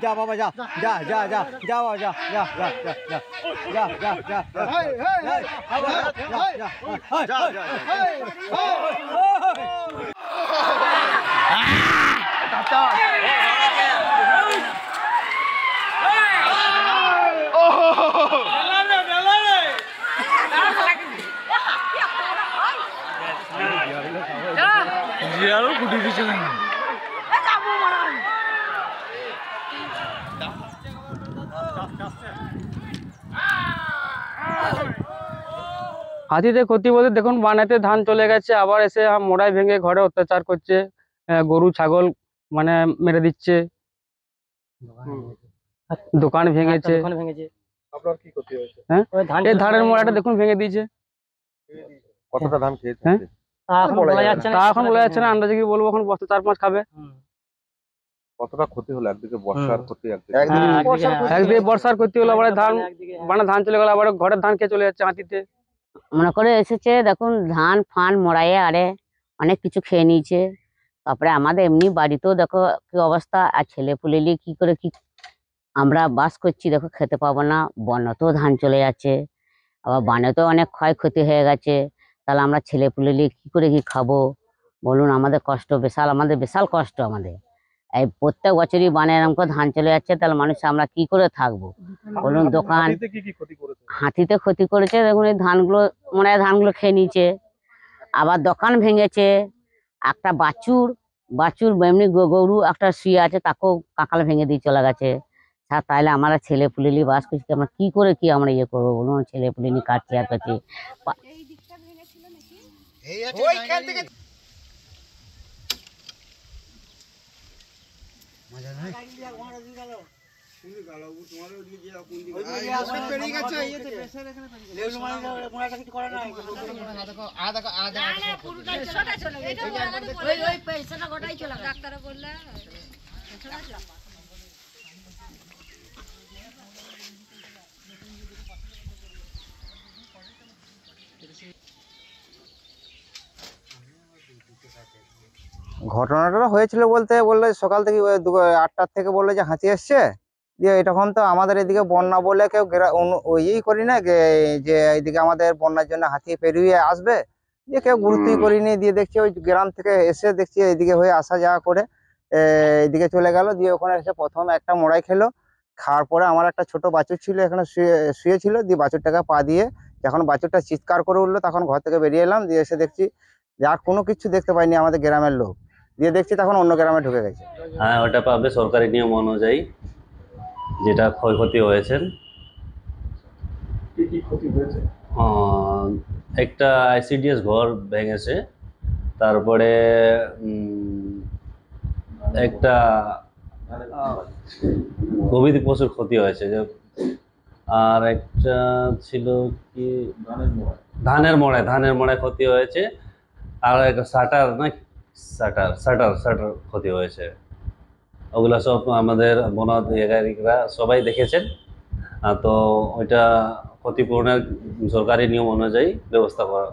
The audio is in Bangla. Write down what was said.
যা বাবা যা যা যা যা যা বাবা যা যা যা যা যা যা হাতিতে ক্ষতি বলতে দেখুন বানাতে ধান চলে গেছে, আবার এসে মোড়াই ভেঙে ঘরে অত্যাচার করছে, গরু ছাগল মানে মেরে দিচ্ছে, দোকান ভেঙেছে। আপনার কি ক্ষতি হয়েছে? হ্যাঁ, এই ধানের মোড়াটা দেখুন ভেঙে দিয়েছে। কতটা ধান খেয়েছে? হ্যাঁ, তা এখন বলা যাচ্ছে না, আন্দাজে কি বলবো, এখন বস্তা 4-5 খাবে। কতটা ক্ষতি হলো? একদিকে বর্ষার ক্ষতি, একদিকে বর্ষার ক্ষতি হলো, আবার ধান ধান চলে গেল, আবার ঘরের ধান খেয়ে চলে যাচ্ছে হাতিতে। মনে করে এসেছে, দেখুন ধান ফান মরাইয়ে আরে অনেক কিছু খেয়ে নিয়েছে। তারপরে আমাদের এমনি বাড়িতেও দেখো কি অবস্থা, আর ছেলে পুলে নিয়ে কি করে কি আমরা বাস করছি, দেখো খেতে পাবো না। বনেতেও ধান চলে যাচ্ছে, আবার বানেতেও অনেক ক্ষয়ক্ষতি হয়ে গেছে। তাহলে আমরা ছেলে পুলে নিয়ে কি করে কি খাবো বলুন? আমাদের কষ্ট বিশাল, আমাদের বিশাল কষ্ট। আমাদের এই প্রত্যেক বছরই বানে এরকম করে ধান চলে যাচ্ছে, তাহলে মানুষ আমরা কি করে থাকবো বলুন? দোকান হাতিতে ক্ষতি করেছে, দেখুন এই ধানগুলো মনে হয় ধানগুলো খেয়ে নিয়েছে, আবার দোকান ভেঙেছে। একটা বাছুর এমনি গরু একটা শুয়ে আছে, তাকেও কাঁকাল ভেঙে দিয়ে চলে গেছে। তাহলে আমরা ছেলে পুলেলি বাস করছি, আমরা কি করে কি আমরা ইয়ে করবো বলুন? ছেলে পুলেলি কাটছি আর কাছে। ঘটনাটা হয়েছিল বলতে বললে সকাল থেকে 8টার থেকে বললো যে হাতি এসছে, দিয়ে তখন তো আমাদের এদিকে বন্যা বলে কেউ ইয়েই করি না যে এইদিকে আমাদের বন্যার জন্য হাতি পেরিয়ে আসবে, দিয়ে কেউ গুরুত্বই করিনি। দিয়ে দেখছি ওই গ্রাম থেকে এসে দেখছি এইদিকে হয়ে আসা যাওয়া করে এইদিকে চলে গেল। দিয়ে ওখানে এসে প্রথম একটা মোড়াই খেলো, খাওয়ার পরে আমার একটা ছোট বাছুর ছিল এখানে শুয়েছিল, দিয়ে বাছুরটাকে পা দিয়ে যখন বাছুরটা চিৎকার করে উঠলো, তখন ঘর থেকে বেরিয়ে এলাম। দিয়ে এসে দেখছি যে আর কোনো কিছু দেখতে পাইনি আমাদের গ্রামের লোক, দিয়ে দেখছি তখন অন্য গ্রামে ঢুকে গেছে। হ্যাঁ, ওটা পাবে সরকারি নিয়ম অনুযায়ী যেটা ক্ষয়ক্ষতি হয়েছে। কি ক্ষতি হয়েছে? একটা আইসিডিএস ঘর ভেঙেছে, তারপরে একটা গবাদি পশুর ক্ষতি হয়েছে, আর একটা ছিল কি ধানের মড়ায় ক্ষতি হয়েছে, আর একটা শাটার ক্ষতি হয়েছে। ওগুলা সব আমাদের বন আধিকারিকরা সবাই দেখেছেন, তো ওইটা ক্ষতিপূরণের সরকারি নিয়ম অনুযায়ী ব্যবস্থা করা